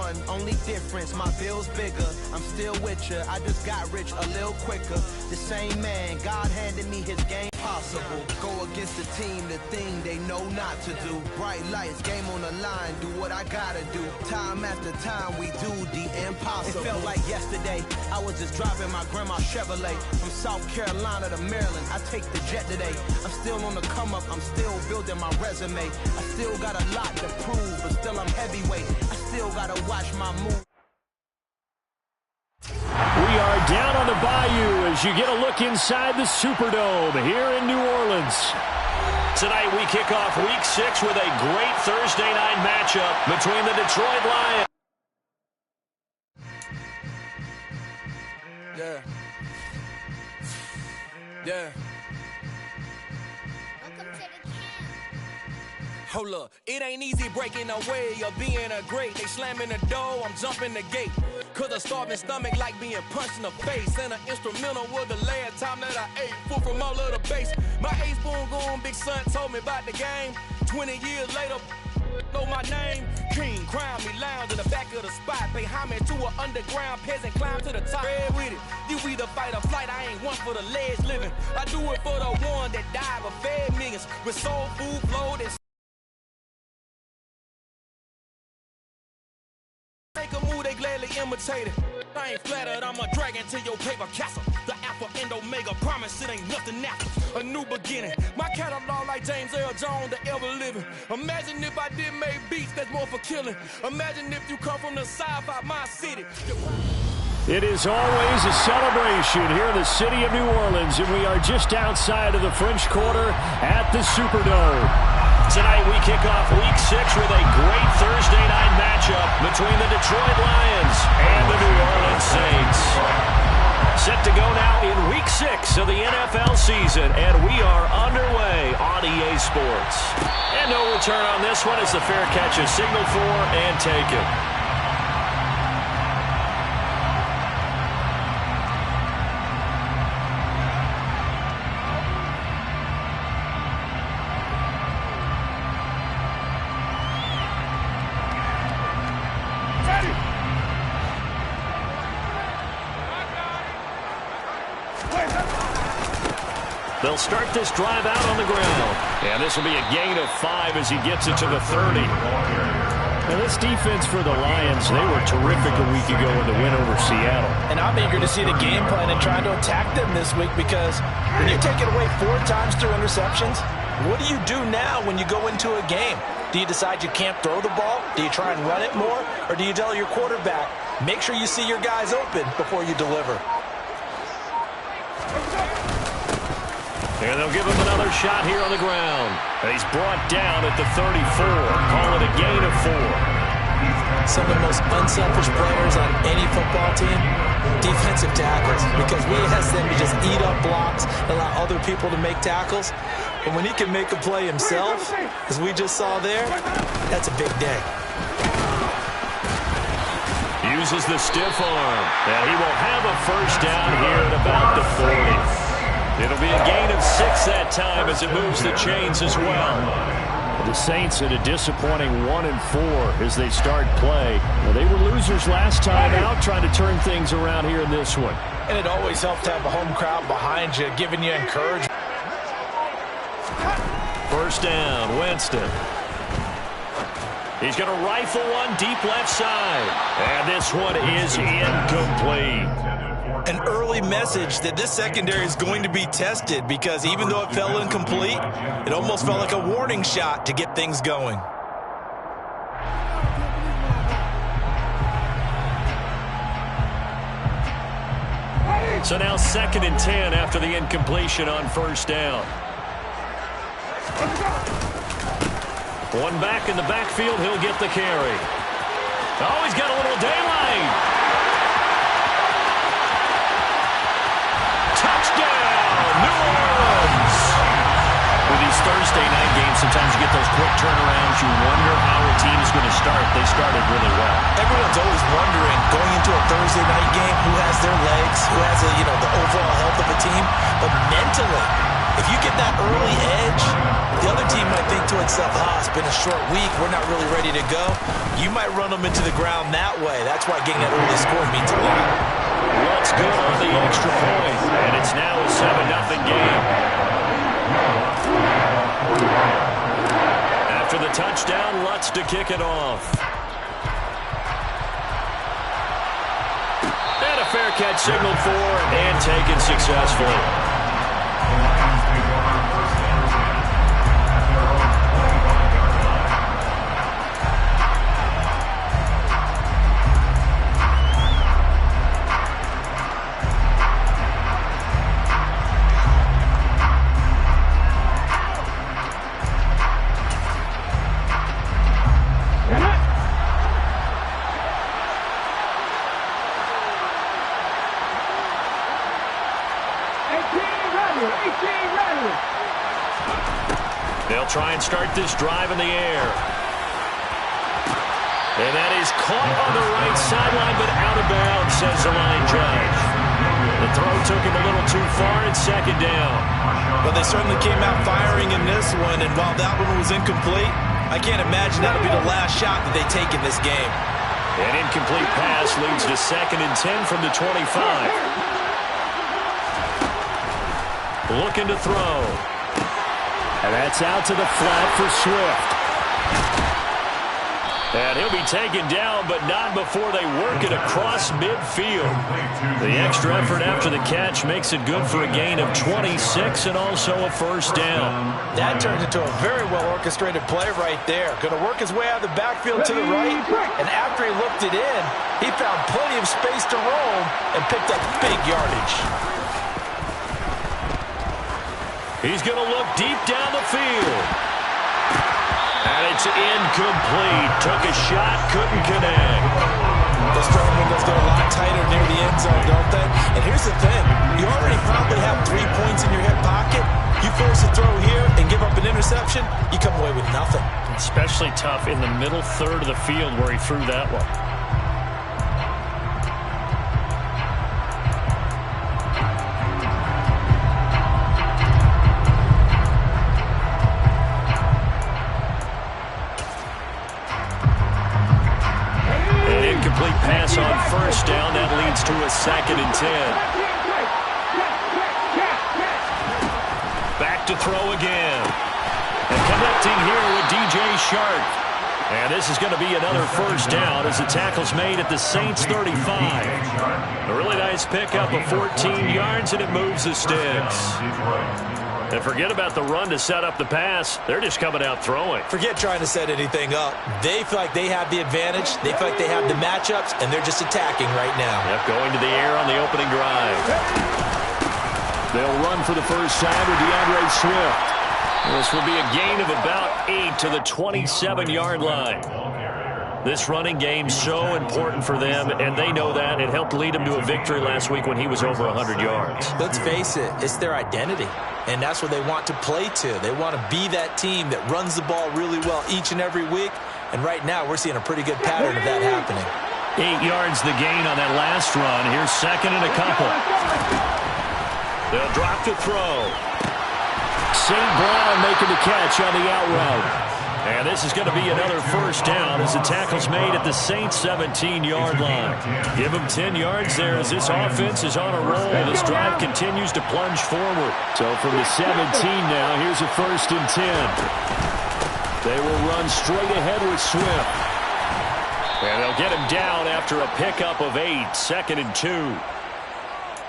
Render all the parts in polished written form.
one, only difference, my bill's bigger. I'm still with ya, I just got rich a little quicker. The same man, God handed me his game possible. Go against the team, the thing they know not to do. Bright lights, game on the line, do what I gotta do. Time after time, we do the impossible. It felt like yesterday, I was just driving my grandma's Chevrolet. From South Carolina to Maryland, I take the jet today. I'm still on the come up, I'm still building my resume. I still got a lot to prove, but still I'm heavyweight. I still gotta watch my move. We are down on the Bayou as you get a look inside the Superdome here in New Orleans. Tonight we kick off Week 6 with a great Thursday night matchup between the Detroit Lions. Yeah. Yeah. Hold up, it ain't easy breaking away or being a great. They slamming the door, I'm jumping the gate. Cause a starving stomach like being punched in the face. And an instrumental was the last time that I ate. Food from all of the base. My ace spoon going, big son told me about the game. 20 years later, know my name. King, crown me, lounge in the back of the spot. Pay homage to an underground peasant, climb to the top. Red with it, you either fight or flight. I ain't one for the ledge living. I do it for the one that died but fed millions. With soul food, flow, and make a move, they gladly imitate it. I ain't flattered, I'm a dragon to your paper castle. The Alpha and Omega, promise it ain't nothing after. A new beginning, my catalog like James Earl Jones, the ever living. Imagine if I did make beats that's more for killing. Imagine if you come from the South out my city. It is always a celebration here in the city of New Orleans, and we are just outside of the French Quarter at the Superdome. Tonight we kick off Week 6 with a great Thursday night matchup between the Detroit Lions and the New Orleans Saints. Set to go now in Week 6 of the NFL season, and we are underway on EA Sports. And no return on this one as the fair catch is signaled for and taken. They'll start this drive out on the ground. And this will be a gain of 5 as he gets it to the 30. Now this defense for the Lions, they were terrific a week ago in the win over Seattle. And I'm eager to see the game plan and trying to attack them this week, because when you take it away 4 times through interceptions, what do you do now when you go into a game? Do you decide you can't throw the ball? Do you try and run it more? Or do you tell your quarterback, make sure you see your guys open before you deliver? And they'll give him another shot here on the ground. And he's brought down at the 34. Call it a gain of 4. Some of the most unselfish players on any football team, defensive tackles, because we ask them to just eat up blocks, allow other people to make tackles. But when he can make a play himself, as we just saw there, that's a big day. Uses the stiff arm. And he will have a first down here at about the 40. It'll be a gain of 6 that time as it moves the chains as well. The Saints at a disappointing 1-4 as they start play. Well, they were losers last time out, trying to turn things around here in this one. And it always helps to have a home crowd behind you, giving you encouragement. First down, Winston. He's going to rifle one deep left side. And this one is incomplete. An early message that this secondary is going to be tested, because even though it fell incomplete, it almost felt like a warning shot to get things going. So now 2nd and 10 after the incompletion on first down. One back in the backfield, he'll get the carry. Oh, he's got a little daylight. Touchdown, New Orleans. With these Thursday night games, sometimes you get those quick turnarounds. You wonder how a team is going to start. They started really well. Everyone's always wondering, going into a Thursday night game, who has their legs, who has the overall health of a team. But mentally, If you get that early edge, the other team might think to itself, it's been a short week, we're not really ready to go. You might run them into the ground that way. That's why getting that early score means a lot. What's good on the extra point? And it's now a 7-0 game. After the touchdown, Lutz to kick it off. And a fair catch signaled for and taken successfully. They'll try and start this drive in the air. And that is caught on the right sideline, but out of bounds, says the line judge. The throw took him a little too far. It's second down. Well, they certainly came out firing in this one, and while that one was incomplete, I can't imagine that'll be the last shot that they take in this game. An incomplete pass leads to 2nd and 10 from the 25. Looking to throw. And that's out to the flat for Swift. And he'll be taken down, but not before they work it across midfield. The extra effort after the catch makes it good for a gain of 26 and also a first down. That turns into a very well-orchestrated play right there. Going to work his way out of the backfield to the right, and after he looked it in, he found plenty of space to roam and picked up big yardage. He's going to look deep down the field. And it's incomplete. Took a shot, couldn't connect. Those throwing windows get a lot tighter near the end zone, don't they? And here's the thing. You already probably have 3 points in your hip pocket. You force a throw here and give up an interception, you come away with nothing. Especially tough in the middle third of the field where he threw that one. Pass on first down. That leads to a 2nd and 10. Back to throw again. And connecting here with DJ Shark. And this is going to be another first down as the tackle's made at the Saints 35. A really nice pickup of 14 yards, and it moves the sticks. And forget about the run to set up the pass. They're just coming out throwing. Forget trying to set anything up. They feel like they have the advantage. They feel like they have the matchups, and they're just attacking right now. Yep, going to the air on the opening drive. They'll run for the first time with DeAndre Swift. This will be a gain of about 8 to the 27-yard line. This running game so important for them, and they know that. It helped lead them to a victory last week when he was over 100 yards. Let's face it, it's their identity, and that's what they want to play to. They want to be that team that runs the ball really well each and every week, and right now we're seeing a pretty good pattern of that happening. 8 yards the gain on that last run. Here's 2nd and a couple. They'll drop to throw. St. Brown making the catch on the out route. And this is going to be another first down as the tackle's made at the Saints 17-yard line. Give them 10 yards there as this offense is on a roll. This drive continues to plunge forward. So from the 17 now, here's a 1st and 10. They will run straight ahead with Swift. And they'll get him down after a pickup of 8, 2nd and 2.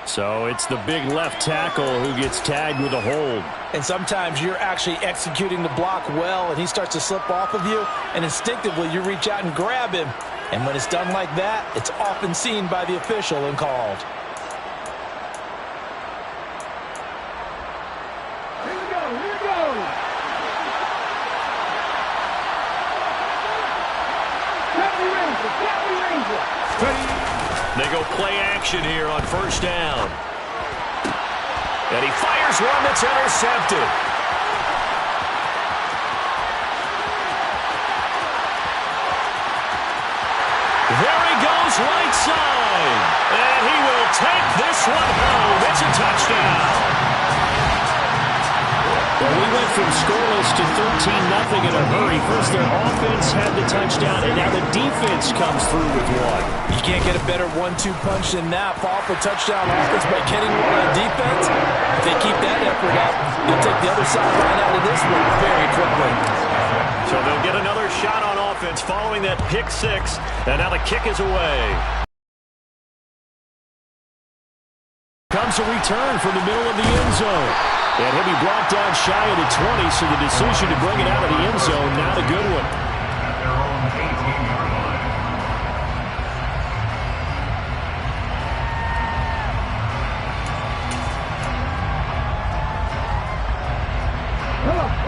So it's the big left tackle who gets tagged with a hold. And sometimes you're actually executing the block well, and he starts to slip off of you, and instinctively you reach out and grab him. And when it's done like that, it's often seen by the official and called. Here we go, here we go. Captain Ranger. They go play action here on first down. And he fires one that's intercepted. There he goes right side. And he will take this one home. It's a touchdown. Well, we went from scoreless to 13-0 in a hurry. First, their offense had the touchdown, and now the defense comes through with one. You can't get a better 1-2 punch than that. Fall for touchdown offense by getting one on defense. If they keep that effort up, they'll take the other sideline out of this one very quickly. So they'll get another shot on offense following that pick six, and now the kick is away. Comes a return from the middle of the end zone. And he'll be brought down shy of the 20, so the decision to bring it out of the end zone, not a good one.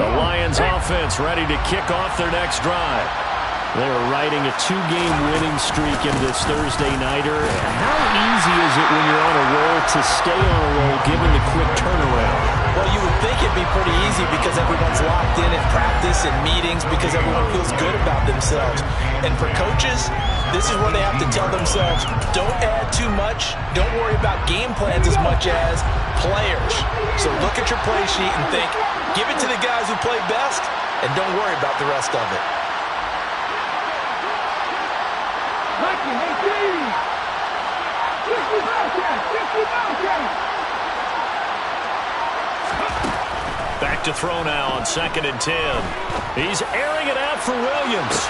The Lions offense ready to kick off their next drive. They are riding a 2-game winning streak in this Thursday nighter. How easy is it when you're on a roll to stay on a roll given the quick turnaround? Well, you would think it'd be pretty easy because everyone's locked in practice and meetings because everyone feels good about themselves. And for coaches, this is where they have to tell themselves, don't add too much, don't worry about game plans as much as players. So look at your play sheet and think, give it to the guys who play best, and don't worry about the rest of it. Back to throw now on 2nd and 10. He's airing it out for Williams.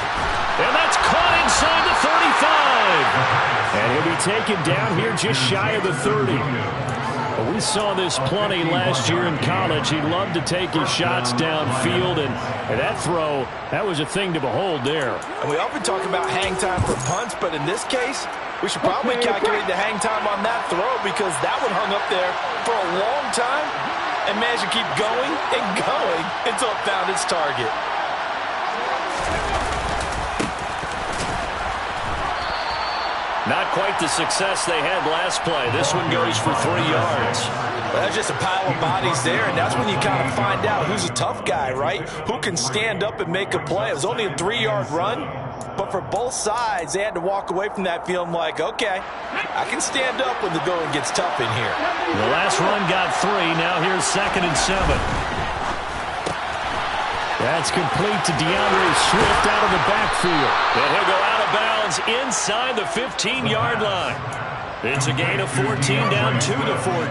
And that's caught inside the 35. And he'll be taken down here just shy of the 30. Well, we saw this plenty last year in college. He loved to take his shots downfield, and that throw, that was a thing to behold there. And we often talk about hang time for punts, but in this case, we should probably calculate the hang time on that throw because that one hung up there for a long time and managed to keep going and going until it found its target. Not quite the success they had last play. This one goes for 3 yards. Well, that's just a pile of bodies there, and that's when you kind of find out who's a tough guy, right? Who can stand up and make a play. It was only a 3-yard run, but for both sides, they had to walk away from that feeling like, okay, I can stand up when the going gets tough in here. The last run got 3. Now here's 2nd and 7. That's complete to DeAndre Swift out of the backfield. And he'll go out of bounds inside the 15-yard line. It's a gain of 14 down to the 14.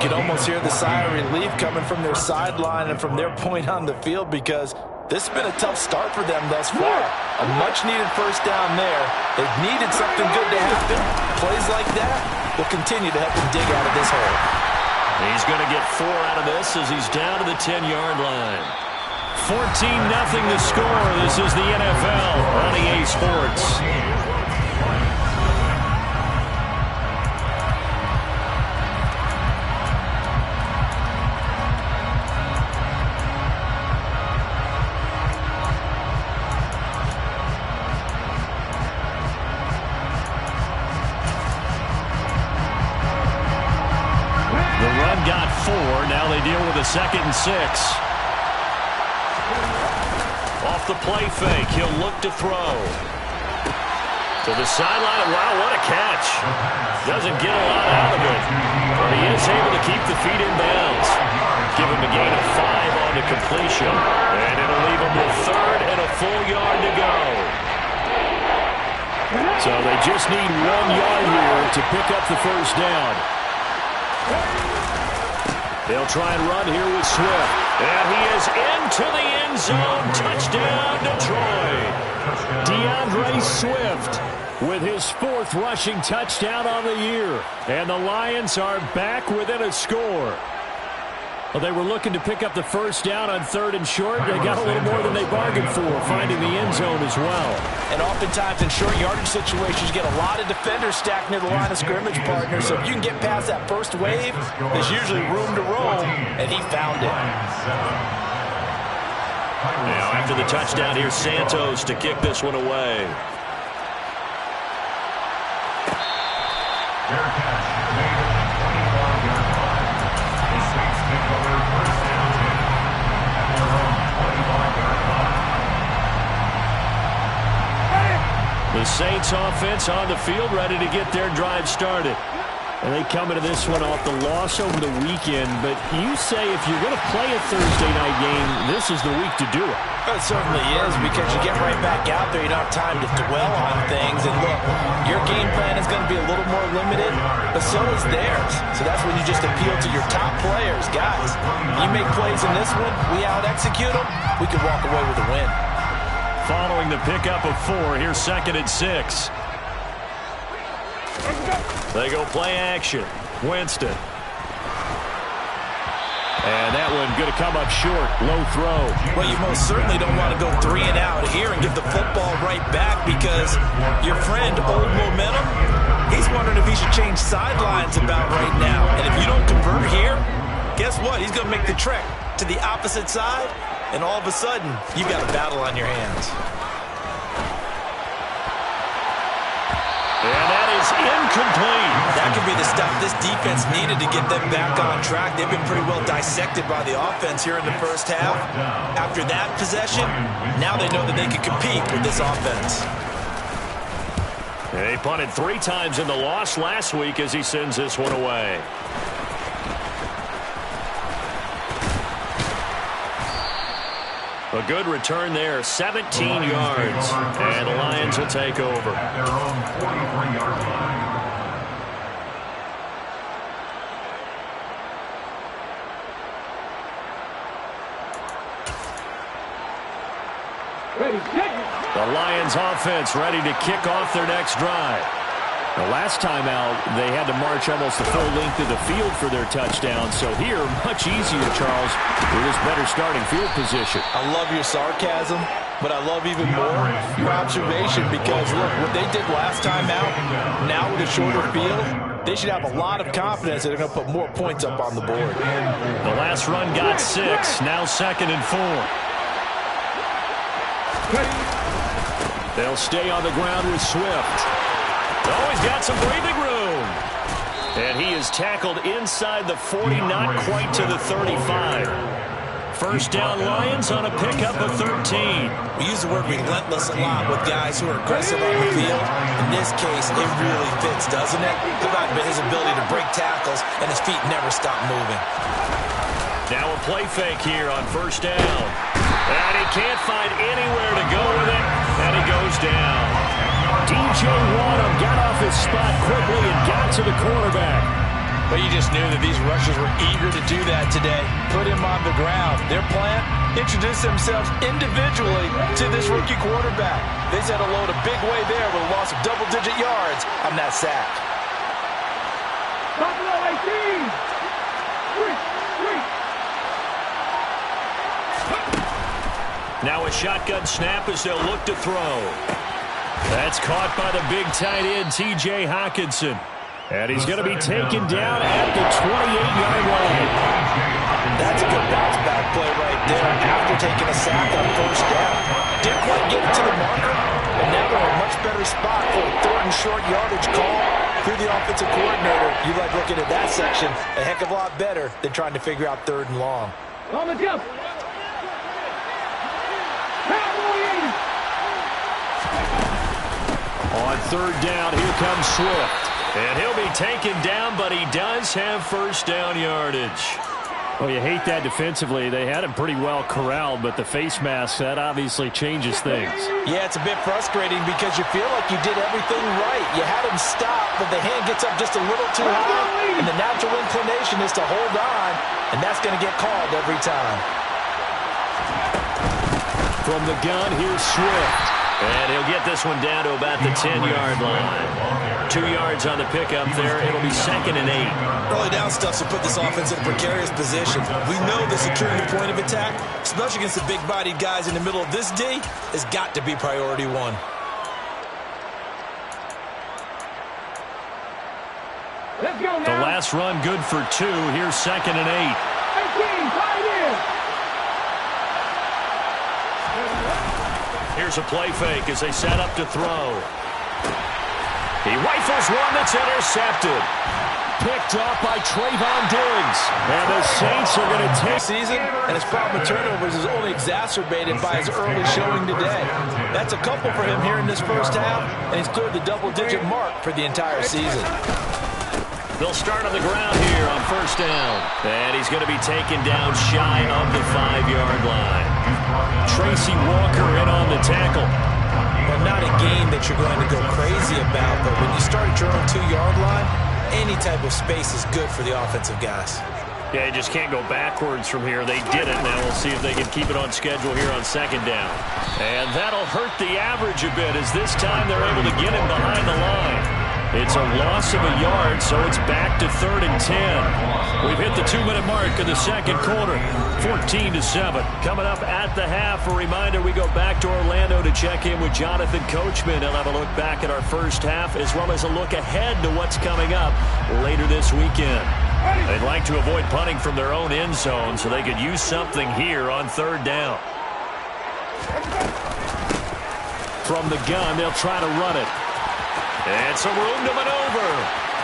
You can almost hear the sigh of relief coming from their sideline and from their point on the field because this has been a tough start for them thus far. A much-needed first down there. They've needed something good to happen. Plays like that will continue to help them dig out of this hole. He's going to get 4 out of this as he's down to the 10-yard line. 14-0 the score. This is the NFL on EA Sports. The run got 4. Now they deal with a 2nd and 6. Off the play fake, he'll look to throw. To the sideline, wow, what a catch. Doesn't get a lot out of it, but he is able to keep the feet in bounds. Give him a gain of 5 on the completion, and it'll leave him with 3rd and a full yard to go. So they just need 1 yard here to pick up the first down. They'll try and run here with Swift. And he is into the end zone. Touchdown, Detroit. DeAndre Swift with his 4th rushing touchdown on the year. And the Lions are back within a score. Well, they were looking to pick up the first down on 3rd and short. They got a little more than they bargained for, finding the end zone as well. And oftentimes in short yardage situations, you get a lot of defenders stacked near the line of scrimmage partners. So if you can get past that first wave, there's usually room to roam, and he found it. Now after the touchdown, here's Santos to kick this one away. The Saints offense on the field ready to get their drive started. And they come into this one off the loss over the weekend. But you say if you're going to play a Thursday night game, this is the week to do it. It certainly is, because you get right back out there. You don't have time to dwell on things. And look, your game plan is going to be a little more limited, but so is theirs. So that's when you just appeal to your top players. Guys, you make plays in this one, we out-execute them, we can walk away with a win. Following the pickup of 4, here's 2nd and 6. They go play action. Winston. And that one going to come up short. Low throw. Well, you most certainly don't want to go 3 and out here and give the football right back, because your friend, Old Momentum, he's wondering if he should change sidelines about right now. And if you don't convert here, guess what? He's going to make the trek to the opposite side, and all of a sudden, you've got a battle on your hands. And that is incomplete. That could be the stuff this defense needed to get them back on track. They've been pretty well dissected by the offense here in the first half. After that possession, now they know that they can compete with this offense. They punted 3 times in the loss last week as he sends this one away. A good return there, 17 yards, and the Lions will take over. The Lions offense ready to kick off their next drive. The last time out, they had to march almost the full length of the field for their touchdown. So here, much easier, Charles, with this better starting field position. I love your sarcasm, but I love even more your observation, because, look, what they did last time out, now with a shorter field, they should have a lot of confidence that they're going to put more points up on the board. The last run got 6, now 2nd and 4. They'll stay on the ground with Swift. Oh, he's got some breathing room. And he is tackled inside the 40, not quite to the 35. First down, Lions on a pickup of 13. We use the word relentless a lot with guys who are aggressive on the field. In this case, it really fits, doesn't it? Look at his ability to break tackles, and his feet never stop moving. Now a play fake here on first down. And he can't find anywhere to go with it, and he goes down. DJ Wadham got off his spot quickly and got to the quarterback. But you just knew that these rushers were eager to do that today. Put him on the ground. Their plan, introduce themselves individually to this rookie quarterback. They set a load a big way there with a loss of double-digit yards on that sack. Buffalo 18. Now a shotgun snap as they'll look to throw. That's caught by the big tight end, T.J. Hockenson. And he's going to be taken down at the 28-yard line. That's a good bounce-back play right there after taking a sack on first down. Didn't quite get it to the marker, and now they're in a much better spot for a 3rd and short yardage call through the offensive coordinator. You like looking at that section a heck of a lot better than trying to figure out 3rd and long. On the jump. On 3rd down, here comes Swift. And he'll be taken down, but he does have first down yardage. Well, you hate that defensively. They had him pretty well corralled, but the face mask, that obviously changes things. Yeah, it's a bit frustrating because you feel like you did everything right. You had him stop, but the hand gets up just a little too high, and the natural inclination is to hold on, and that's going to get called every time. From the gun, here's Swift. And he'll get this one down to about the 10-yard line. 2 yards on the pickup there. It'll be 2nd and 8. Early down stuff's will put this offense in a precarious position. We know the securing the point of attack, especially against the big-bodied guys in the middle of this D, has got to be priority 1. Let's go now. The last run good for 2. Here's 2nd and 8. 18, tight end. Here's a play fake as they set up to throw. He rifles one that's intercepted. Picked off by Trayvon Diggs. And the Saints are going to take season, and his problem with turnovers is only exacerbated by his early showing today. That's a couple for him here in this first half, and he's cleared the double-digit mark for the entire season. They'll start on the ground here on first down. And he's going to be taken down shy of the 5-yard line. Tracy Walker in on the tackle. Well, not a game that you're going to go crazy about, but when you start at your own 2-yard line, any type of space is good for the offensive guys. Yeah, you just can't go backwards from here. They did it. Now we'll see if they can keep it on schedule here on second down. And that'll hurt the average a bit as this time they're able to get him behind the line. It's a loss of a yard, so it's back to 3rd and 10. We've hit the 2-minute mark of the second quarter, 14-7. Coming up at the half, a reminder we go back to Orlando to check in with Jonathan Coachman. He'll have a look back at our first half as well as a look ahead to what's coming up later this weekend. They'd like to avoid punting from their own end zone so they could use something here on 3rd down. From the gun, they'll try to run it. And some room to maneuver.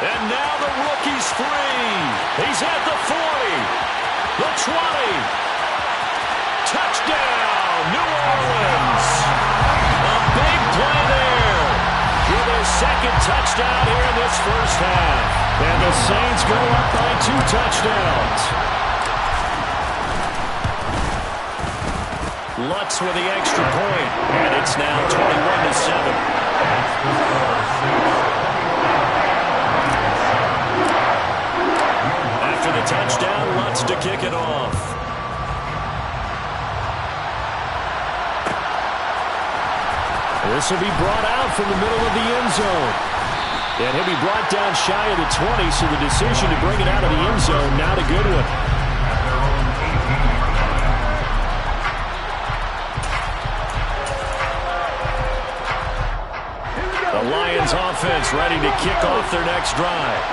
And now the rookie's free. He's at the 40. The 20. Touchdown, New Orleans. A big play there. With his second touchdown here in this first half. And the Saints go up by 2 touchdowns. Lutz with the extra point. And it's now 21-7. After the touchdown, Lutz to kick it off. This will be brought out from the middle of the end zone. And he'll be brought down shy of the 20, so the decision to bring it out of the end zone, not a good one. The Lions offense ready to kick off their next drive.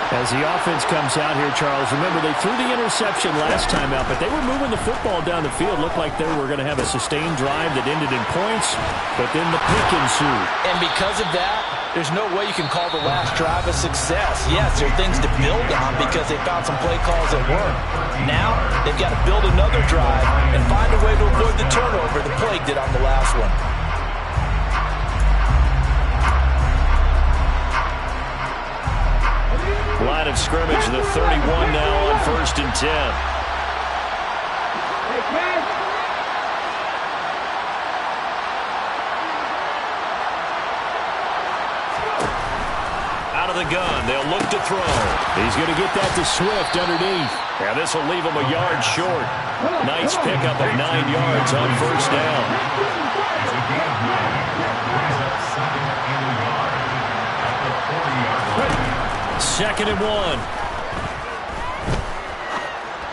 As the offense comes out here, Charles, remember they threw the interception last time out, but they were moving the football down the field. Looked like they were going to have a sustained drive that ended in points, but then the pick ensued. And because of that, there's no way you can call the last drive a success. Yes, there are things to build on because they found some play calls that work. Now, they've got to build another drive and find a way to avoid the turnover the play did on the last one. Line of scrimmage, the 31 now on 1st and 10. Out of the gun, they'll look to throw. He's going to get that to Swift underneath. Yeah, this will leave him a yard short. Nice pickup of 9 yards on 1st down. 2nd and 1.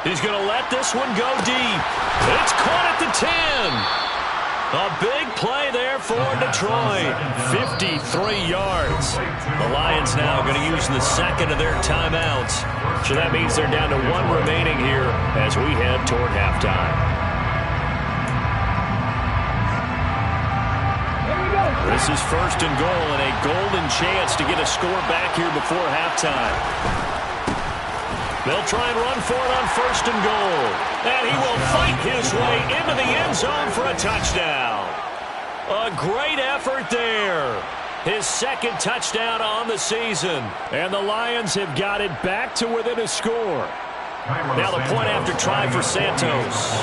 He's going to let this one go deep. It's caught at the 10. A big play there for Detroit. 53 yards. The Lions now going to use the second of their timeouts. So that means they're down to 1 remaining here as we head toward halftime. This is 1st and goal and a golden chance to get a score back here before halftime. They'll try and run for it on 1st and goal. And he will fight his way into the end zone for a touchdown. A great effort there. His 2nd touchdown on the season. And the Lions have got it back to within a score. Now the point after try for Santos.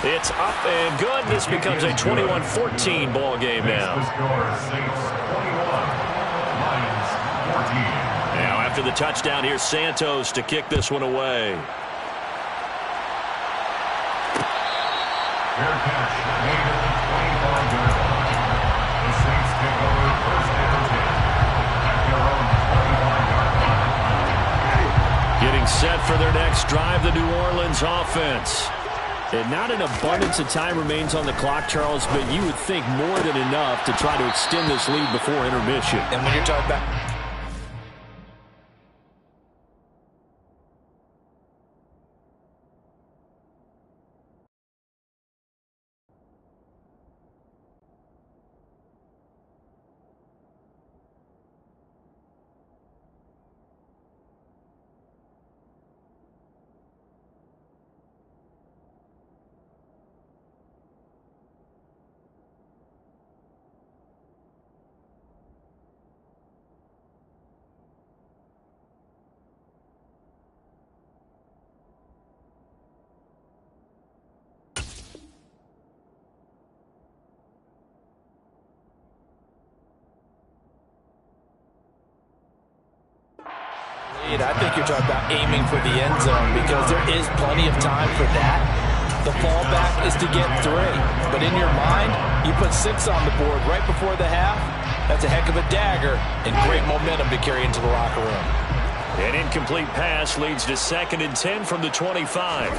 It's up and good. This becomes a 21-14 ball game now. Now after the touchdown, here's Santos to kick this one away. Fair catch made at the 25-yard line. The Saints take over 1st and 10 at their own 25-yard line. Getting set for their next drive, the New Orleans offense. And not an abundance of time remains on the clock, Charles, but you would think more than enough to try to extend this lead before intermission. And when you're talking about Nate, I think you're talking about aiming for the end zone because there is plenty of time for that. The fallback is to get 3. But in your mind, you put 6 on the board right before the half. That's a heck of a dagger and great momentum to carry into the locker room. An incomplete pass leads to 2nd and 10 from the 25.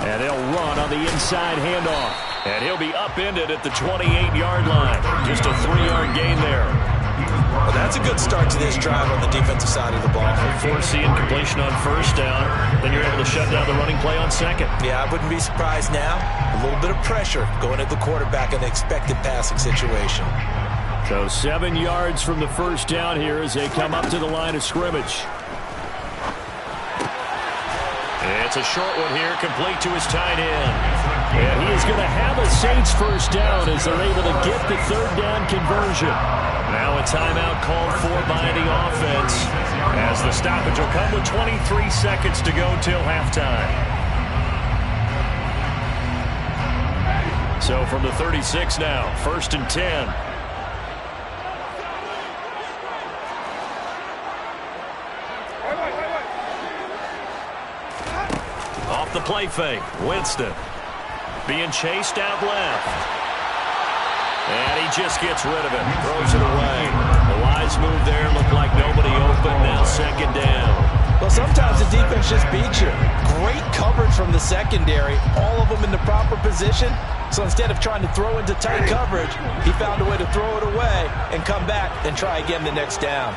And they'll run on the inside handoff. And he'll be upended at the 28-yard line. Just a 3-yard gain there. Well, that's a good start to this drive on the defensive side of the ball. Force incompletion on 1st down. Then you're able to shut down the running play on 2nd. Yeah, I wouldn't be surprised now. A little bit of pressure going at the quarterback in an expected passing situation. So 7 yards from the 1st down here as they come up to the line of scrimmage. It's a short one here, complete to his tight end. And he is going to have a Saints 1st down as they're able to get the 3rd down conversion. Now a timeout called for by the offense as the stoppage will come with 23 seconds to go till halftime. So from the 36 now, 1st and 10. Off the play fake, Winston being chased out left. And he just gets rid of it, throws it away. The wise move there, looked like nobody open, now 2nd down. Well, sometimes the defense just beats you. Great coverage from the secondary, all of them in the proper position. So instead of trying to throw into tight coverage, he found a way to throw it away and come back and try again the next down.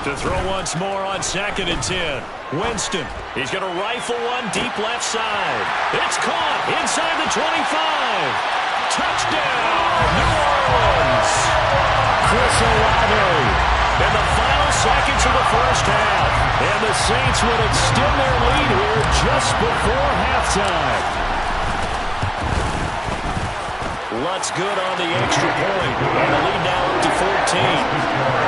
To throw once more on 2nd and 10. Winston, he's going to rifle one deep left side. It's caught inside the 25. Touchdown, New Orleans. Chris Olave in the final seconds of the 1st half. And the Saints would extend their lead here just before halftime. Lutz good on the extra point. And the lead now up to 14.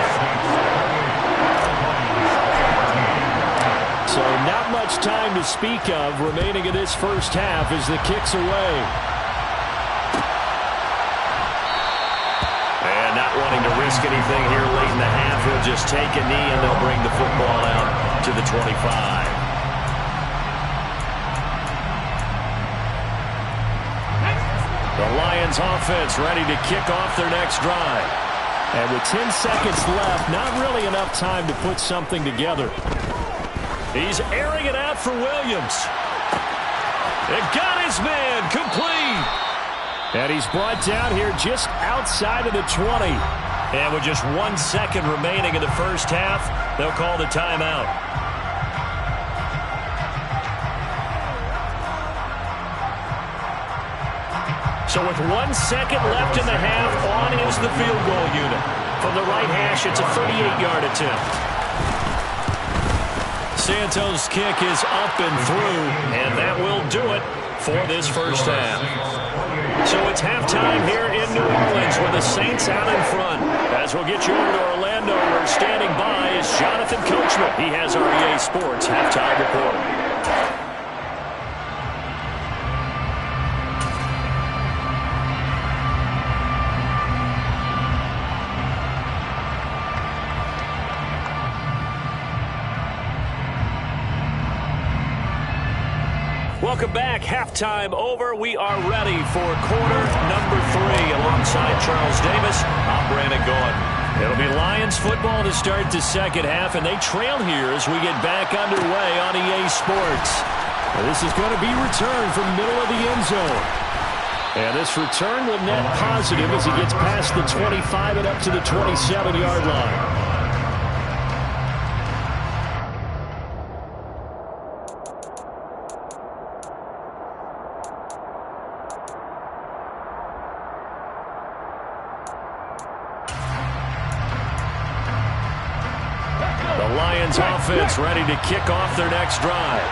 So not much time to speak of remaining in this 1st half as the kick's away. And not wanting to risk anything here late in the half, he'll just take a knee and they'll bring the football out to the 25. The Lions offense ready to kick off their next drive. And with 10 seconds left, not really enough time to put something together. He's airing it out for Williams. It got his man complete. And he's brought down here just outside of the 20. And with just 1 second remaining in the 1st half, they'll call the timeout. So with 1 second left in the half, on is the field goal unit. From the right hash, it's a 38-yard attempt. Santos' kick is up and through, and that will do it for this 1st half. So it's halftime here in New Orleans with the Saints out in front. As we'll get you over to Orlando, where standing by is Jonathan Coachman. He has our EA Sports halftime report. Welcome back. Halftime over. We are ready for quarter number 3. Alongside Charles Davis, I'm Brandon Gaudin. It'll be Lions football to start the 2nd half, and they trail here as we get back underway on EA Sports. Now, this is going to be returned from middle of the end zone. And this return will net positive as he gets past the 25 and up to the 27-yard line. Offense ready to kick off their next drive.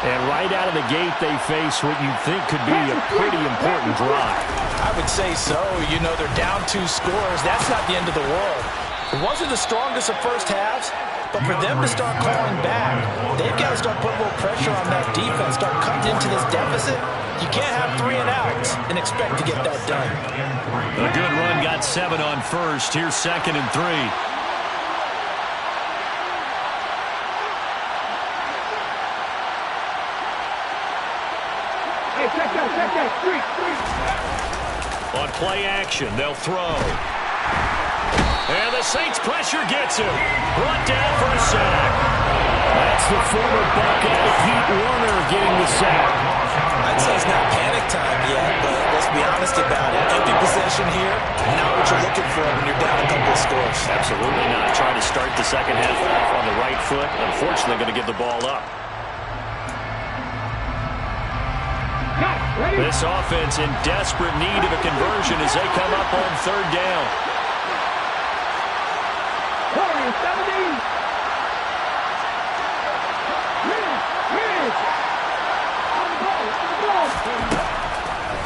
And right out of the gate, they face what you think could be a pretty important drive. I would say so. You know, they're down 2 scores. That's not the end of the world. It wasn't the strongest of 1st halves, but for them to start calling back, they've got to start putting a little pressure on that defense, start cutting into this deficit. You can't have 3 and outs and expect to get that done. A good run got 7 on 1st. Here's 2nd and 3. play action. They'll throw. And the Saints pressure gets him. Brought down for a sack. That's the former Buckeye Pete Werner getting the sack. I'd say it's not panic time yet, but let's be honest about it. Empty possession here, not what you're looking for when you're down a couple of scores. Absolutely not. Trying to start the second half off on the right foot. Unfortunately, going to give the ball up. This offense in desperate need of a conversion as they come up on third down. 17.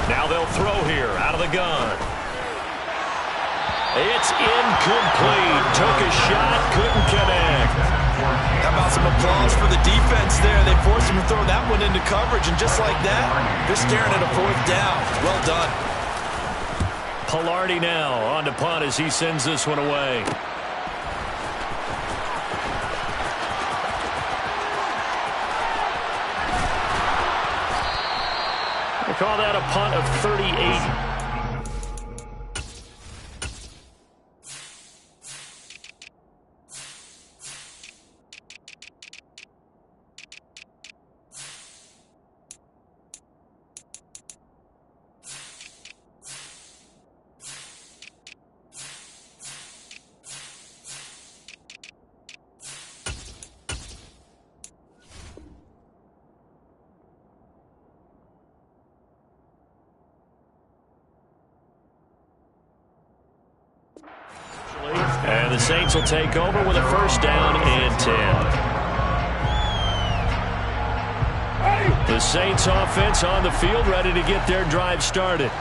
Now they'll throw here out of the gun. It's incomplete. Took a shot, couldn't connect. How about some applause for the defense there? They forced him to throw that one into coverage, and just like that, they're staring at a fourth down. Well done. Palardy now on to punt as he sends this one away. They call that a punt of 38. And the Saints will take over with a first down and 10. The Saints offense on the field, ready to get their drive started.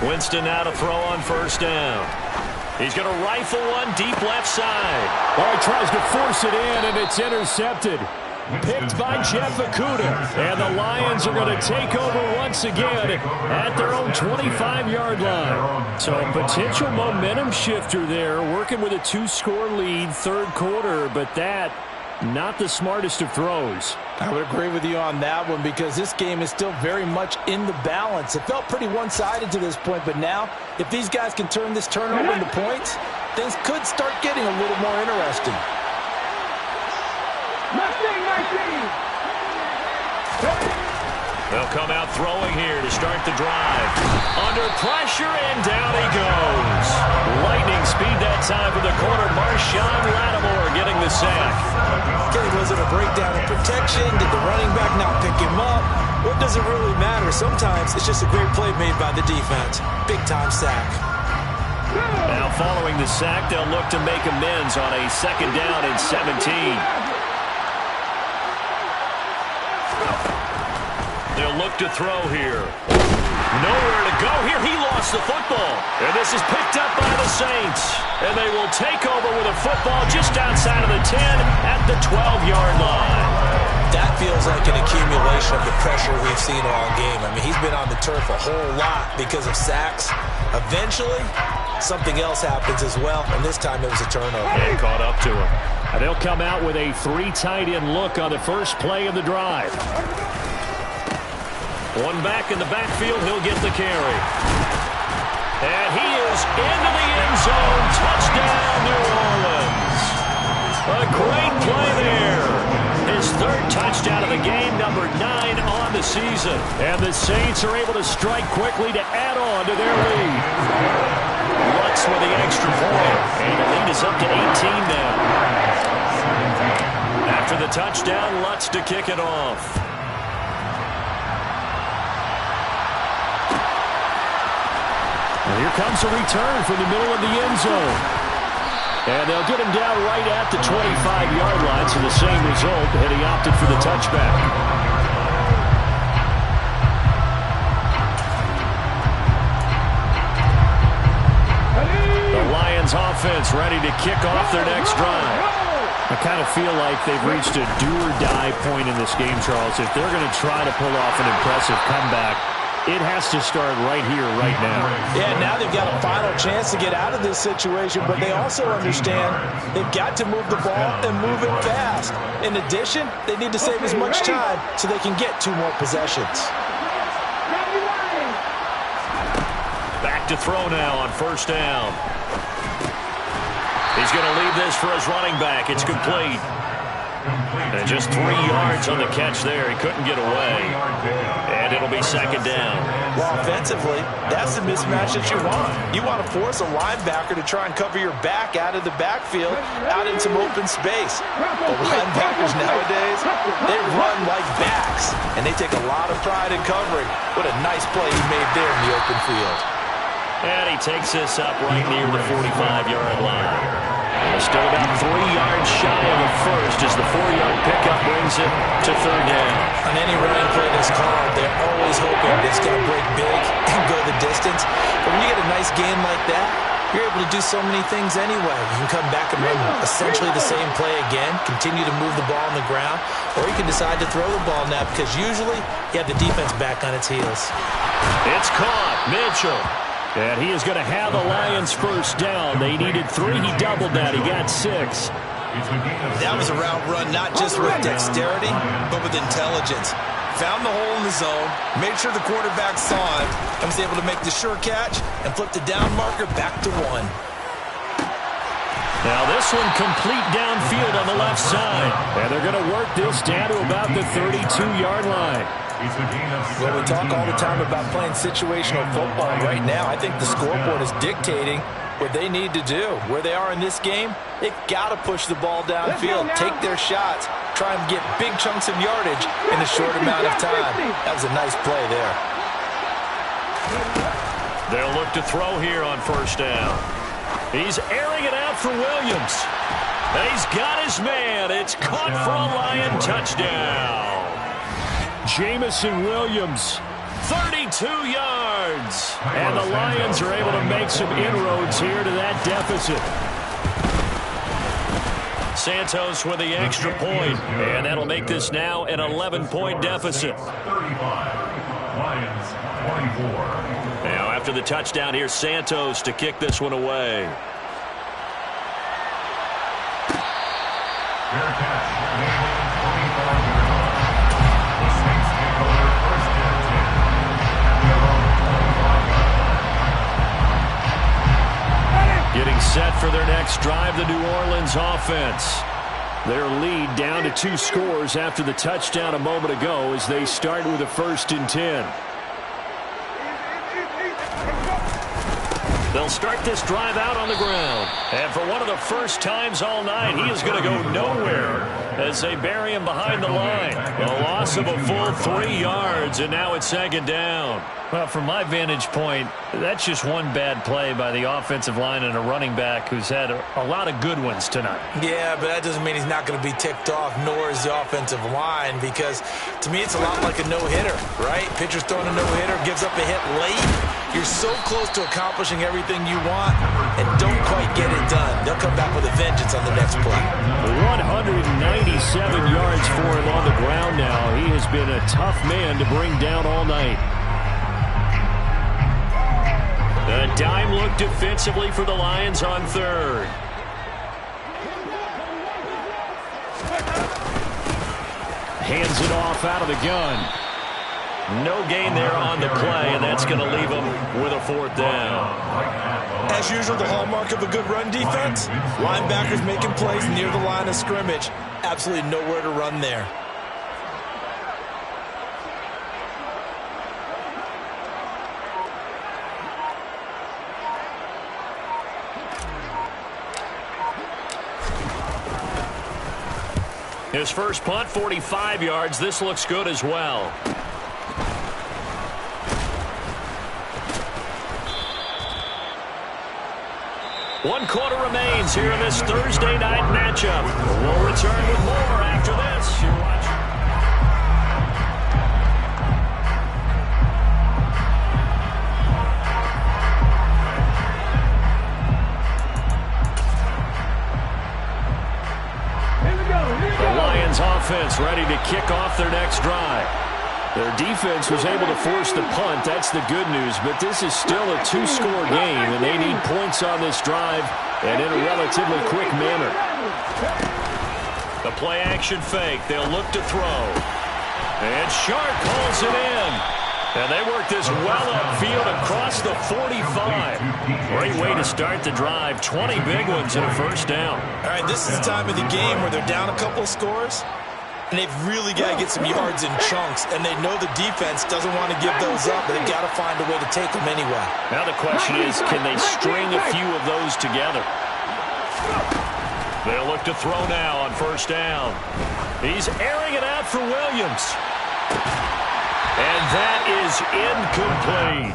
Winston now to throw on first down. He's going to rifle one deep left side. Oh, he tries to force it in, and it's intercepted. Picked by Jeff Okudah. And the Lions are going to take over once again at their own 25-yard line. So a potential momentum shifter there, working with a 2-score lead, third quarter, but that, not the smartest of throws. I would agree with you on that one because this game is still very much in the balance. It felt pretty one-sided to this point, but now if these guys can turn this turnover into points, things could start getting a little more interesting. They'll come out throwing here to start the drive. Under pressure, and down he goes. Lightning speed that time for the corner. Marshawn Lattimore getting the sack. Okay, was it a breakdown in protection? Did the running back not pick him up? What does it really matter? Sometimes it's just a great play made by the defense. Big-time sack. Now following the sack, they'll look to make amends on a second down and 17. They'll look to throw here. Nowhere to go here. He lost the football. And this is picked up by the Saints. And they will take over with a football just outside of the 10 at the 12-yard line. That feels like an accumulation of the pressure we've seen all game. I mean, he's been on the turf a whole lot because of sacks. Eventually, something else happens as well, and this time it was a turnover. And caught up to him. And they'll come out with a 3 tight end look on the first play of the drive. One back in the backfield, he'll get the carry. And he is into the end zone. Touchdown, New Orleans. A great play there. His third touchdown of the game, number 9 on the season. And the Saints are able to strike quickly to add on to their lead. Lutz with the extra point. And the lead is up to 18 now. After the touchdown, Lutz to kick it off. And here comes a return from the middle of the end zone. And they'll get him down right at the 25-yard line, so the same result, and he opted for the touchback. The Lions offense ready to kick off their next drive. I kind of feel like they've reached a do-or-die point in this game, Charles. If they're going to try to pull off an impressive comeback, It has to start right here, right now. Yeah, now they've got a final chance to get out of this situation, but they also understand they've got to move the ball and move it fast. In addition, they need to save as much time so they can get 2 more possessions. Back to throw now on first down. He's going to leave this for his running back. It's complete. And just 3 yards on the catch there. He couldn't get away. And it'll be second down. Well, offensively, that's the mismatch that you want. You want to force a linebacker to try and cover your back out of the backfield, out in some open space. But linebackers nowadays, they run like backs, and they take a lot of pride in covering. What a nice play he made there in the open field. And he takes this up right near the 45-yard line. Still about 3 yards shy of the first as the 4-yard pickup brings it to third down. On any running play that's called, they're always hoping it's going to break big and go the distance. But when you get a nice gain like that, you're able to do so many things anyway. You can come back and run essentially the same play again, continue to move the ball on the ground, or you can decide to throw the ball now because usually you have the defense back on its heels. It's caught. Mitchell. And he is going to have the Lions first down. They needed 3. He doubled that. He got 6. That was a route run not just with dexterity, but with intelligence. Found the hole in the zone, made sure the quarterback saw it, and was able to make the sure catch and flip the down marker back to 1. Now this one complete downfield on the left side. And they're going to work this down to about the 32-yard line. Well, we talk all the time about playing situational football. Right now, I think the scoreboard is dictating what they need to do. Where they are in this game, they've got to push the ball downfield, take their shots, try and get big chunks of yardage in a short amount of time. That was a nice play there. They'll look to throw here on first down. He's airing it out for Williams. He's got his man. It's caught for a Lion touchdown. Jamison Williams, 32 yards. And the Lions are able to make some inroads here to that deficit. Santos with the extra point, and that'll make this now an 11-point deficit. 35, Lions 24. Now after the touchdown, here's Santos to kick this one away. Fair catch. 25-yard line. The Saints take over first and 10 at their own 25-yard line. Getting set for their next drive, the New Orleans offense. Their lead down to 2 scores after the touchdown a moment ago as they start with a 1st and 10. They'll start this drive out on the ground. And for one of the first times all night, he is going to go nowhere as they bury him behind the line. A loss of a full 3 yards, and now it's second down. Well, from my vantage point, that's just one bad play by the offensive line and a running back who's had a lot of good ones tonight. Yeah, but that doesn't mean he's not going to be ticked off, nor is the offensive line, because to me it's a lot like a no-hitter, right? Pitcher's throwing a no-hitter, gives up a hit late. You're so close to accomplishing everything you want and don't quite get it done. They'll come back with a vengeance on the next play. 197 yards for him on the ground now. He has been a tough man to bring down all night. A dime look defensively for the Lions on third. Hands it off out of the gun. No gain there on the play, and that's going to leave them with a 4th down. As usual, the hallmark of a good run defense, linebackers making plays near the line of scrimmage. Absolutely nowhere to run there. His first punt, 45 yards. This looks good as well. One quarter remains here in this Thursday night matchup. We'll return with more after this. You're watching. The Lions offense ready to kick off their next drive. Their defense was able to force the punt. That's the good news. But this is still a two-score game, and they need points on this drive and in a relatively quick manner. The play-action fake. They'll look to throw. And Sharp calls it in. And they work this well upfield across the 45. Great way to start the drive. 20 big ones and a first down. All right, this is the time of the game where they're down a couple of scores, and they've really got to get some yards in chunks, and they know the defense doesn't want to give those up, but they've got to find a way to take them anyway. Now the question is, can they string a few of those together? They'll look to throw now on first down. He's airing it out for Williams. And that is incomplete.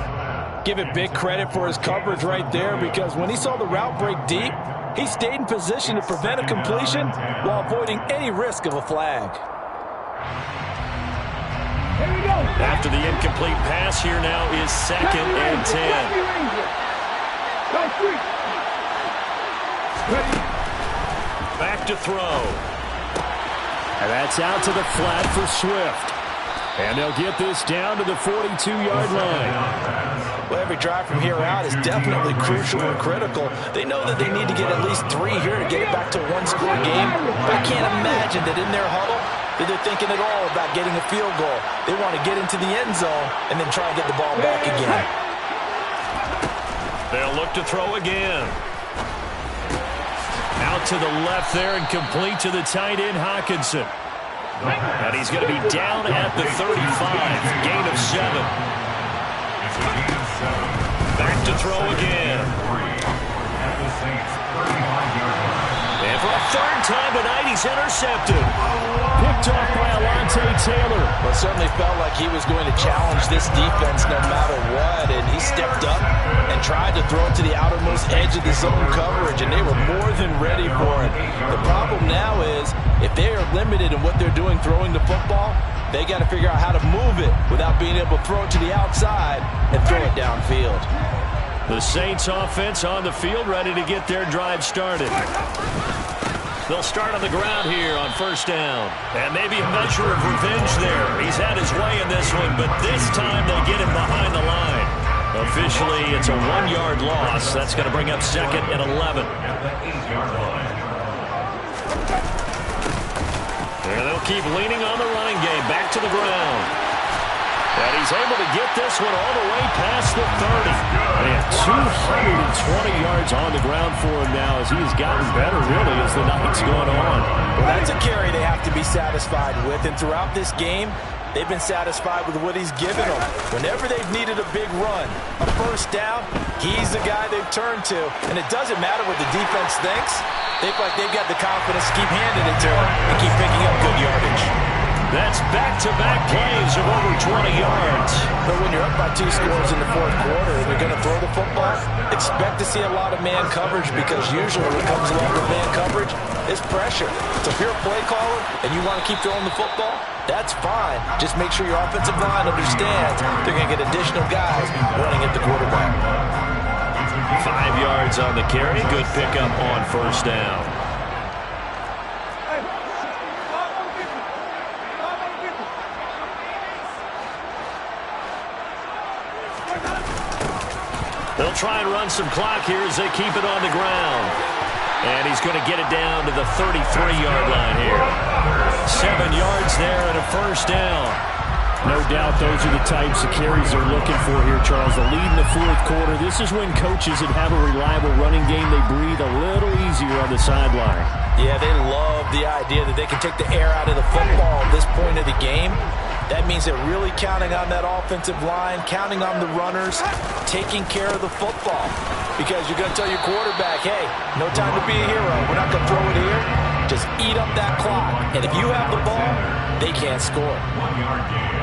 Give it big credit for his coverage right there, because when he saw the route break deep, he stayed in position to prevent a completion while avoiding any risk of a flag. After the incomplete pass, here now is 2nd and 10. Back to throw. And that's out to the flat for Swift. And they'll get this down to the 42-yard line. Well, every drive from here out is definitely crucial and critical. They know that they need to get at least 3 here to get it back to a one-score game. But I can't imagine that in their huddle that they're thinking at all about getting a field goal. They want to get into the end zone and then try and get the ball back again. They'll look to throw again. Out to the left there and complete to the tight end, Hockenson. And he's going to be down at the 35. Gain of 7. Back to throw again. And for a 3rd time tonight, he's intercepted. Picked off by Alontae Taylor. Well, it certainly felt like he was going to challenge this defense no matter what, and he stepped up and tried to throw it to the outermost edge of the zone coverage, and they were more than ready for it. The problem now is, if they are limited in what they're doing throwing the football, they got to figure out how to move it without being able to throw it to the outside and throw it downfield. The Saints offense on the field, ready to get their drive started. They'll start on the ground here on first down. And maybe a measure of revenge there. He's had his way in this one, but this time they get him behind the line. Officially, it's a 1-yard loss. That's going to bring up 2nd and 11. And they'll keep leaning on the running game. Back to the ground. And he's able to get this one all the way past the 30. And 220 yards on the ground for him now as he's gotten better, really, as the night's gone on. Well, that's a carry they have to be satisfied with. And throughout this game, they've been satisfied with what he's given them. Whenever they've needed a big run, a first down, he's the guy they've turned to. And it doesn't matter what the defense thinks. They look like they've got the confidence to keep handing it to him and keep picking up good yardage. That's back-to-back plays of over 20 yards. But when you're up by 2 scores in the 4th quarter and you're going to throw the football, expect to see a lot of man coverage, because usually what comes along with man coverage is pressure. So if you're a play caller and you want to keep throwing the football, that's fine. Just make sure your offensive line understands they're going to get additional guys running at the quarterback. 5 yards on the carry. Good pickup on first down. They'll try and run some clock here as they keep it on the ground. And he's going to get it down to the 33-yard line here. 7 yards there and a first down. No doubt those are the types of carries they're looking for here, Charles. The lead in the 4th quarter. This is when coaches that have a reliable running game, they breathe a little easier on the sideline. Yeah, they love the idea that they can take the air out of the football at this point of the game. That means they're really counting on that offensive line, counting on the runners, taking care of the football. Because you're going to tell your quarterback, hey, no time to be a hero. We're not going to throw it here. Just eat up that clock. And if you have the ball, they can't score.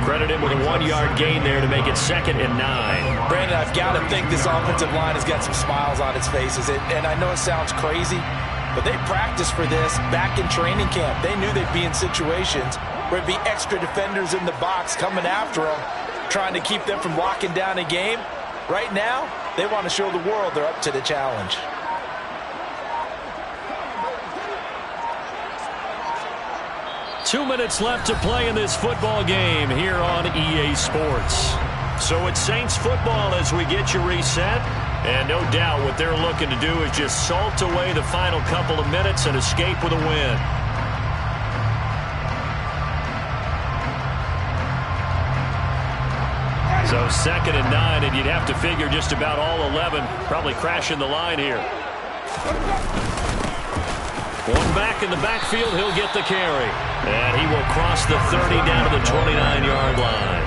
Credit him with a 1-yard gain there to make it 2nd and 9. Brandon, I've got to think this offensive line has got some smiles on its faces. And I know it sounds crazy, but they practiced for this back in training camp. They knew they'd be in situations where it'd be extra defenders in the box coming after them, trying to keep them from locking down a game. Right now, they want to show the world they're up to the challenge. 2 minutes left to play in this football game here on EA Sports. So it's Saints football as we get you reset. And no doubt what they're looking to do is just salt away the final couple of minutes and escape with a win. So 2nd and 9, and you'd have to figure just about all 11 probably crashing the line here. One back in the backfield, he'll get the carry. And he will cross the 30 down to the 29-yard line.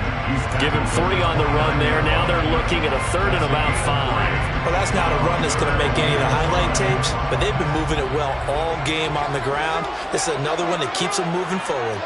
Give him 3 on the run there. Now they're looking at a 3rd and about 5. Well, that's not a run that's going to make any of the highlight tapes, but they've been moving it well all game on the ground. This is another one that keeps them moving forward.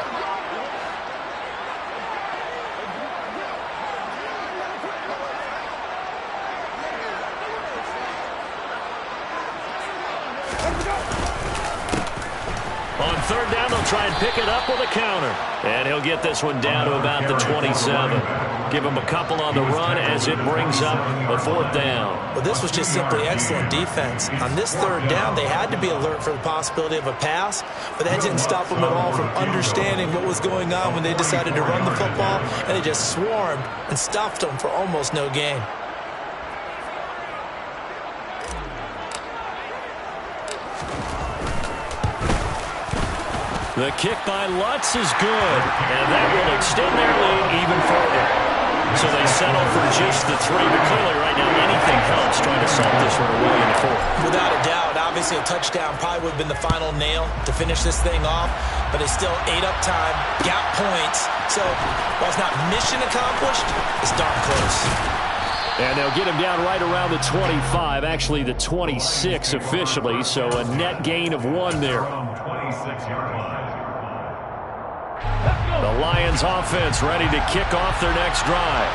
On 3rd down, they'll try and pick it up with a counter. And he'll get this one down to about the 27. Give him a couple on the run as it brings up a 4th down. Well, this was just simply excellent defense. On this 3rd down, they had to be alert for the possibility of a pass, but that didn't stop them at all from understanding what was going on when they decided to run the football, and they just swarmed and stopped them for almost no gain. The kick by Lutz is good, and that will extend their lead even further. So they settle for just the 3, but clearly right now anything helps trying to salt this one away in the 4th. Without a doubt, obviously a touchdown probably would have been the final nail to finish this thing off, but it's still ate up time, got points. So while it's not mission accomplished, it's darn close. And they'll get him down right around the 25, actually the 26 officially, so a net gain of 1 there. The Lions offense ready to kick off their next drive.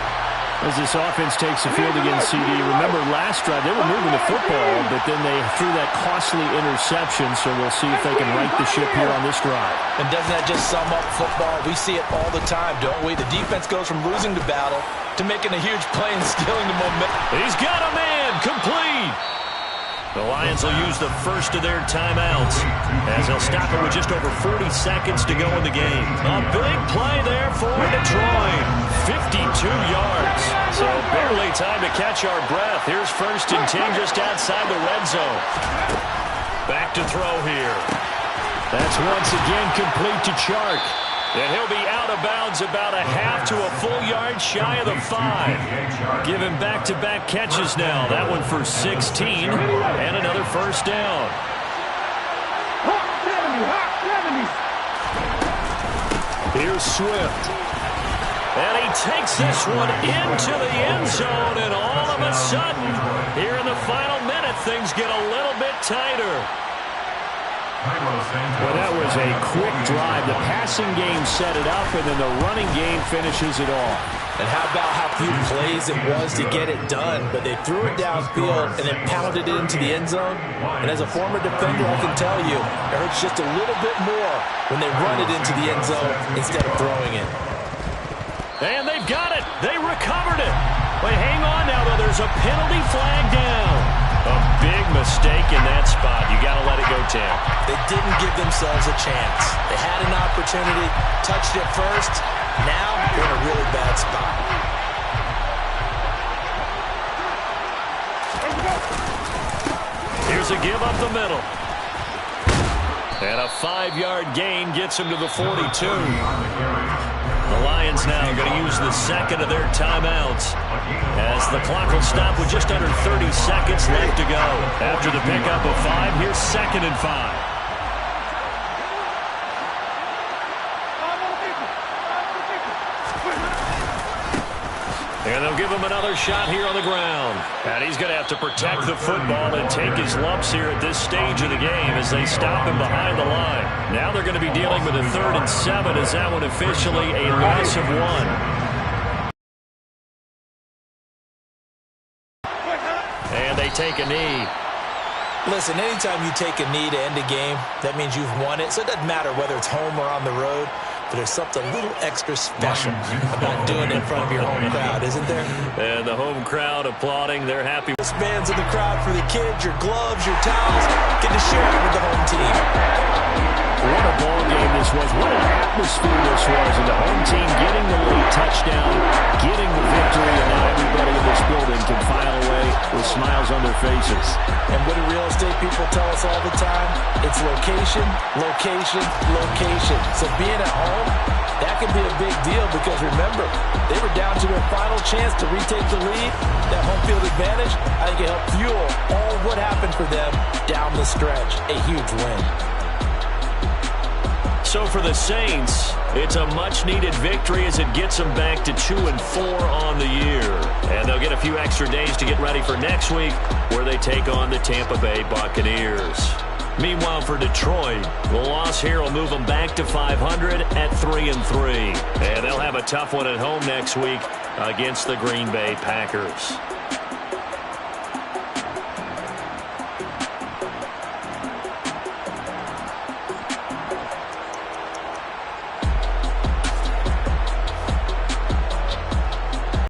As this offense takes the field against CD, remember last drive they were moving the football, but then they threw that costly interception, so we'll see if they can right the ship here on this drive. And doesn't that just sum up football? We see it all the time, don't we? The defense goes from losing the battle to making a huge play and stealing the momentum. He's got a man, complete. The Lions will use the first of their timeouts as they'll stop it with just over 40 seconds to go in the game. A big play there for Detroit. 52 yards. So barely time to catch our breath. Here's 1st and 10 just outside the red zone. Back to throw here. That's once again complete to Chark. And he'll be out of bounds about a half to a full yard shy of the 5. Give him back-to-back catches now. That one for 16 and another 1st down. Here's Swift. And he takes this one into the end zone, and all of a sudden, here in the final minute, things get a little bit tighter. Well, that was a quick drive. The passing game set it up, and then the running game finishes it off. And how about how few plays it was to get it done, but they threw it downfield and then pounded it into the end zone. And as a former defender, I can tell you, it hurts just a little bit more when they run it into the end zone instead of throwing it. And they've got it. They recovered it. But hang on now, though. There's a penalty flag down. A big mistake in that spot. You got to let it go, Tam. They didn't give themselves a chance. They had an opportunity, touched it first. Now they're in a really bad spot. Here's a give up the middle. And a 5-yard gain gets him to the 42. The Lions now going to use the 2nd of their timeouts as the clock will stop with just under 30 seconds left to go. After the pickup of 5, here's 2nd and 5. And they'll give him another shot here on the ground. And he's going to have to protect the football and take his lumps here at this stage of the game as they stop him behind the line. Now they're going to be dealing with a 3rd and 7 as that one officially a loss of 1. And they take a knee. Listen, anytime you take a knee to end a game, that means you've won it. So it doesn't matter whether it's home or on the road. But there's something a little extra special about doing it in front of your home crowd, isn't there? And the home crowd applauding. They're happy. Fans in the crowd for the kids, your gloves, your towels. Get to share it with the home team. What a ball game this was. What an atmosphere. atmosphere this was, and the home team getting the late touchdown, getting the victory, and now everybody in this building can file away with smiles on their faces. And what do real estate people tell us all the time? It's location, location, location. So being at home, that could be a big deal because, remember, they were down to their final chance to retake the lead. That home field advantage, I think it helped fuel all what happened for them down the stretch. A huge win. So for the Saints, it's a much-needed victory as it gets them back to 2-4 on the year. And they'll get a few extra days to get ready for next week, where they take on the Tampa Bay Buccaneers. Meanwhile, for Detroit, the loss here will move them back to 500 at 3-3. And they'll have a tough one at home next week against the Green Bay Packers.